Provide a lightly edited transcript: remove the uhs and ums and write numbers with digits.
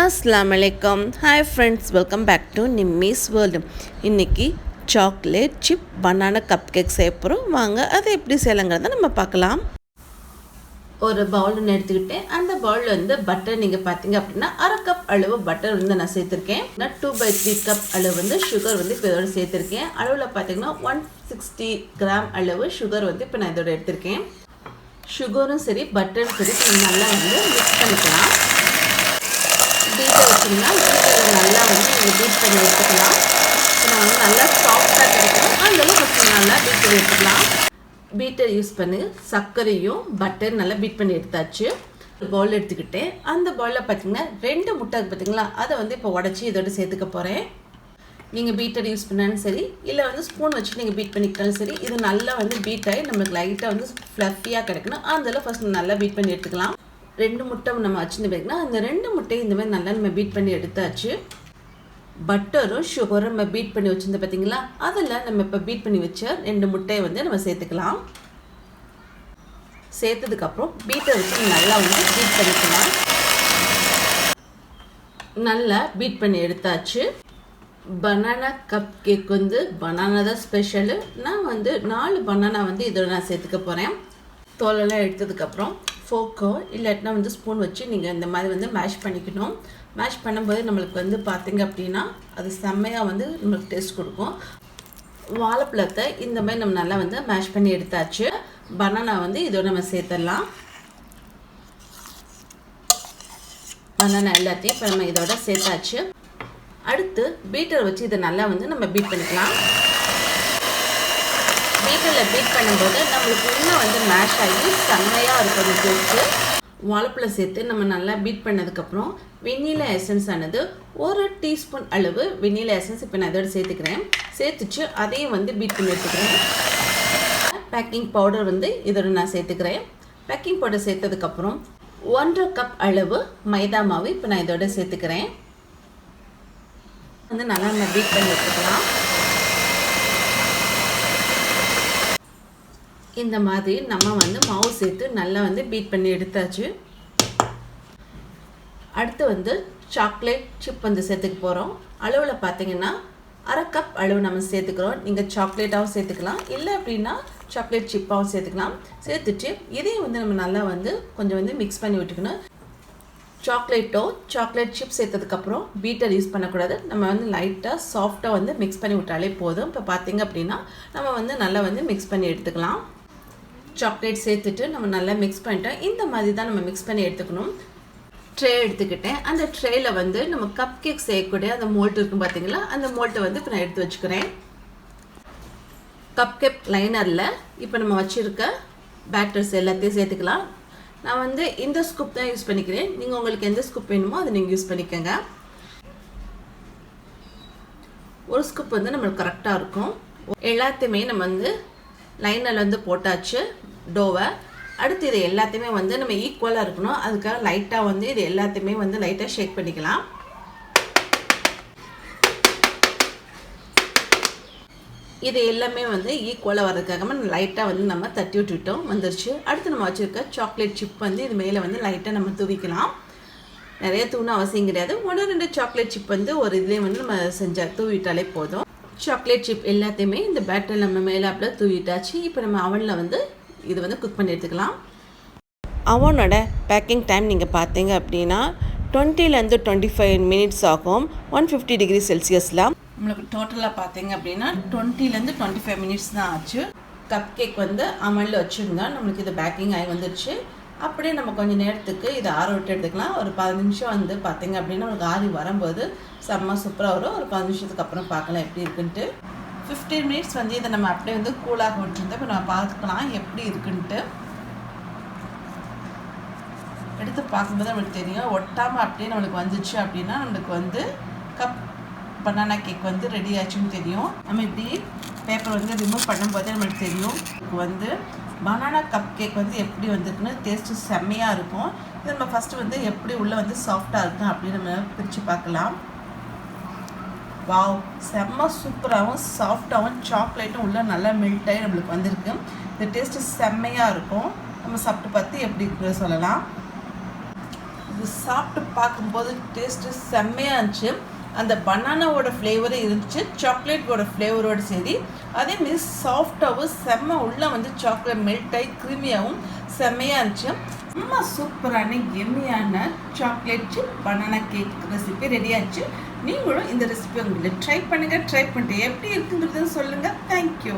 அஸ்ஸலாமு அலைக்கும். Hi friends, welcome back to Nimmi's world. இன்றைக்கி chocolate chip banana cup cake செய்ய போகிறோம். வாங்க அதை எப்படி செய்யலாங்கிறத நம்ம பார்க்கலாம். ஒரு பவுல் ஒன்று எடுத்துக்கிட்டேன். அந்த பவுலில் வந்து பட்டர் நீங்கள் பார்த்தீங்க அப்படின்னா 1/2 கப் அளவு பட்டர் வந்து நான் சேர்த்துருக்கேன். 2/3 கப் அளவு வந்து சுகர் வந்து இப்போ இதோட சேர்த்துருக்கேன். அளவில் பார்த்தீங்கன்னா 160 கிராம் அளவு சுகர் வந்து இப்போ நான் இதோட எடுத்திருக்கேன். சுகரும் சரி பட்டரும் சரி நல்லா வந்து மிக்ஸ் பண்ணிக்கலாம். பீட்டர் வச்சிங்கன்னா பீட்டரில் நல்லா வந்து நீங்கள் பீட் பண்ணி எடுத்துக்கலாம். நம்ம வந்து நல்லா சாஃப்டாக கிடைக்கும். அதனால ஃபஸ்ட்டு நல்லா பீட் பண்ணி எடுத்துக்கலாம். பீட்டர் யூஸ் பண்ணி சர்க்கரையும் பட்டர் நல்லா பீட் பண்ணி எடுத்தாச்சு. ஒரு பவுல் எடுத்துக்கிட்டேன். அந்த பவுலில் பார்த்தீங்கன்னா 2 முட்டை பார்த்தீங்களா, அதை வந்து இப்போ உடச்சி இதோட சேர்த்துக்க போகிறேன். நீங்கள் பீட்டர் யூஸ் பண்ணாலும் சரி, இல்லை வந்து ஸ்பூன் வச்சு நீங்கள் பீட் பண்ணிக்கிட்டாலும் சரி, இது நல்லா வந்து பீட் ஆகி நம்மளுக்கு லைட்டாக வந்து ஃப்ளஃபியாக கிடைக்கணும். அதனால ஃபஸ்ட் நல்லா பீட் பண்ணி எடுத்துக்கலாம். 2 முட்டை நம்ம வச்சுன்னு போயிருக்கோம்னா அந்த 2 முட்டையும் இந்த மாதிரி நல்லா நம்ம பீட் பண்ணி எடுத்தாச்சு. பட்டரும் சுகரும் நம்ம பீட் பண்ணி வச்சுருந்தோம் பார்த்தீங்களா, அதில் நம்ம இப்போ பீட் பண்ணி வச்ச 2 முட்டையை வந்து நம்ம சேர்த்துக்கலாம். சேர்த்ததுக்கப்புறம் பீட்டை வச்சு நல்லா வந்து பீட் பண்ணிக்கலாம். நல்லா பீட் பண்ணி எடுத்தாச்சு. பனானா கப் கேக் வந்து பனானா தான் ஸ்பெஷலு. நான் வந்து 4 பனானா வந்து இதோட நான் சேர்த்துக்க போகிறேன். தோலெல்லாம் எடுத்ததுக்கப்புறம் ஃபோக்கோ இல்லாட்டினா வந்து ஸ்பூன் வச்சு நீங்கள் இந்த மாதிரி வந்து மேஷ் பண்ணிக்கணும். மேஷ் பண்ணும்போது நம்மளுக்கு வந்து பார்த்திங்க அப்படின்னா அது செம்மையாக வந்து நம்மளுக்கு டேஸ்ட் கொடுக்கும். வாழைப்பழத்தை இந்த மாதிரி நம்ம நல்லா வந்து மேஷ் பண்ணி எடுத்தாச்சு. பனானா வந்து இதோட நம்ம சேர்த்துடலாம். பனானா எல்லாத்தையும் இப்போ நம்ம இதோட சேர்த்தாச்சு. அடுத்து பீட்டர் வச்சு இதை நல்லா வந்து நம்ம பீட் பண்ணிக்கலாம். பீட்டரில் பீட் பண்ணும்போது நம்மளுக்கு இன்னும் வந்து மேஷ் ஆகி செம்மையாக இருக்கும் டேஸ்ட்டு. வாழைப்பழம் சேர்த்து நம்ம நல்லா பீட் பண்ணதுக்கப்புறம் வெண்ணிலா எசன்ஸ் ஆனது 1 டீஸ்பூன் அளவு வெண்ணிலா எசன்ஸ் இப்போ நான் இதோட சேர்த்துக்கிறேன். சேர்த்துச்சு அதையும் வந்து பீட் பண்ணி எடுத்துக்கிறேன். பேக்கிங் பவுடர் வந்து இதோட நான் சேர்த்துக்கிறேன். பேக்கிங் பவுடர் சேர்த்ததுக்கப்புறம் 1/2 கப் அளவு மைதா மாவு இப்போ நான் இதோட சேர்த்துக்கிறேன். வந்து நல்லா நம்ம பீட் பண்ணி எடுத்துக்கலாம். இந்த மாதிரி நம்ம வந்து மாவு சேர்த்து நல்லா வந்து பீட் பண்ணி எடுத்தாச்சு. அடுத்து வந்து சாக்லேட் சிப் வந்து சேர்த்துக்க போகிறோம். அளவில் பார்த்தீங்கன்னா 1/2 கப் அளவு நம்ம சேர்த்துக்கிறோம். நீங்கள் சாக்லேட்டாகவும் சேர்த்துக்கலாம், இல்லை அப்படின்னா சாக்லேட் சிப்பாகவும் சேர்த்துக்கலாம். சேர்த்துட்டு இதையும் வந்து நம்ம நல்லா வந்து கொஞ்சம் வந்து மிக்ஸ் பண்ணி விட்டுக்கணும். சாக்லேட் சிப் சேர்த்ததுக்கப்புறம் பீட்டர் யூஸ் பண்ணக்கூடாது. நம்ம வந்து லைட்டாக சாஃப்டாக வந்து மிக்ஸ் பண்ணி விட்டாலே போதும். இப்போ பார்த்தீங்க அப்படின்னா நம்ம வந்து நல்லா வந்து மிக்ஸ் பண்ணி எடுத்துக்கலாம். சாக்லேட் சேர்த்துட்டு நம்ம நல்லா மிக்ஸ் பண்ணிட்டோம். இந்த மாதிரி தான் நம்ம மிக்ஸ் பண்ணி எடுத்துக்கணும். ட்ரே எடுத்துக்கிட்டேன். அந்த ட்ரேயில் வந்து நம்ம கப் கேக் செய்யக்கூடிய அந்த மோல்ட் இருக்கும் பார்த்தீங்களா, அந்த மோல்ட்டை வந்து இப்போ நான் எடுத்து வச்சுக்கிறேன். கப் கேக் லைனரில் இப்போ நம்ம வச்சுருக்க பேட்டர்ஸ் எல்லாத்தையும் சேர்த்துக்கலாம். நான் வந்து இந்த ஸ்கூப் தான் யூஸ் பண்ணிக்கிறேன். நீங்கள் உங்களுக்கு எந்த ஸ்கூப் வேணுமோ அதை நீங்கள் யூஸ் பண்ணிக்கோங்க. ஒரு ஸ்கூப் வந்து நம்மளுக்கு கரெக்டாக இருக்கும். எல்லாத்தையுமே நம்ம வந்து லைனில் வந்து போட்டாச்சு டோவை. அடுத்து இது எல்லாத்தையுமே வந்து நம்ம ஈக்குவலாக இருக்கணும். அதுக்காக லைட்டாக வந்து இது எல்லாத்தையுமே வந்து லைட்டாக ஷேக் பண்ணிக்கலாம். இது எல்லாமே வந்து ஈக்குவலாக வர்றதுக்காக லைட்டாக வந்து நம்ம தட்டி விட்டுட்டோம், வந்துருச்சு. அடுத்து நம்ம வச்சுருக்க சாக்லேட் சிப் வந்து இது மேலே வந்து லைட்டாக நம்ம தூவிக்கலாம். நிறைய தூண அவசியம் கிடையாது. 1-2 சாக்லேட் சிப் வந்து ஒரு இதுலேயே வந்து நம்ம தூவிட்டாலே போதும். சாக்லேட் சிப் எல்லாத்தையுமே இந்த பேட்டரில் நம்ம மேலே அப்படியே தூவிட்டாச்சு. இப்போ நம்ம அவனில் வந்து இது வந்து குக் பண்ணி எடுத்துக்கலாம். அவனோட பேக்கிங் டைம் நீங்கள் பார்த்தீங்க அப்படின்னா 20 to 25 மினிட்ஸ் ஆகும். 150 டிகிரி செல்சியஸில். நம்மளுக்கு டோட்டலாக பார்த்தீங்க அப்படின்னா 20 to 25 மினிட்ஸ் தான் ஆச்சு. கப் கேக் வந்து அவனில் வச்சுருந்தோம். நம்மளுக்கு இது பேக்கிங் ஆகி வந்துடுச்சு. அப்படியே நம்ம கொஞ்சம் நேரத்துக்கு இதை ஆற விட்டு எடுத்துக்கலாம். ஒரு 15 நிமிஷம் வந்து பார்த்தீங்க அப்படின்னா நமக்கு ஆறி வரும்போது செம்ம சூப்பராக வரும். ஒரு 15 நிமிஷத்துக்கு அப்புறம் பார்க்கலாம் எப்படி இருக்குன்ட்டு. 15 மினிட்ஸ் வந்து இதை நம்ம அப்படியே வந்து கூலாக விட்டுருந்தோம். இப்போ நம்ம பார்த்துக்கலாம் எப்படி இருக்குன்ட்டு. எடுத்து பார்க்கும்போது நம்மளுக்கு தெரியும், ஒட்டாமல் அப்படியே நம்மளுக்கு வந்துச்சு அப்படின்னா நம்மளுக்கு வந்து கப் பனானா கேக் வந்து ரெடி ஆச்சுன்னு தெரியும். நம்ம இப்படி பேப்பர் வந்து ரிமூவ் பண்ணும்போதே நம்மளுக்கு தெரியும் வந்து பனானா கப் கேக் வந்து எப்படி வந்துருக்குன்னு. டேஸ்ட்டு செம்மையாக இருக்கும். இது நம்ம ஃபஸ்ட்டு வந்து எப்படி உள்ளே வந்து சாஃப்டாக இருக்கும் அப்படின்னு நம்ம பிரித்து பார்க்கலாம். வாவ், செம்ம சூப்பராகவும் சாஃப்டாகவும் சாக்லேட்டும் உள்ளே நல்லா மெல்ட் ஆகி நம்மளுக்கு வந்திருக்கு. இந்த டேஸ்ட்டு செம்மையாக இருக்கும். நம்ம சாப்பிட்டு பார்த்து எப்படி இருக்குன்னு சொல்லலாம். இது சாப்பிட்டு பார்க்கும்போது டேஸ்ட்டு செம்மையாக இருந்துச்சு. அந்த பனானாவோட ஃப்ளேவரும் இருந்துச்சு, சாக்லேட்டோட ஃப்ளேவரோடு சரி. அதேமாரி சாஃப்டாகவும் செம்ம உள்ளே வந்து சாக்லேட் மெல்ட் ஆகி க்ரீமியாகவும் செம்மையாக இருந்துச்சு. ரொம்ப சூப்பரான எம்மியான chocolate chip banana cake recipe ready ஆச்சு. நீங்களும் இந்த ரெசிபி உங்களை ட்ரை பண்ணிட்டு எப்படி இருக்குங்கிறதுன்னு சொல்லுங்கள். தேங்க்யூ.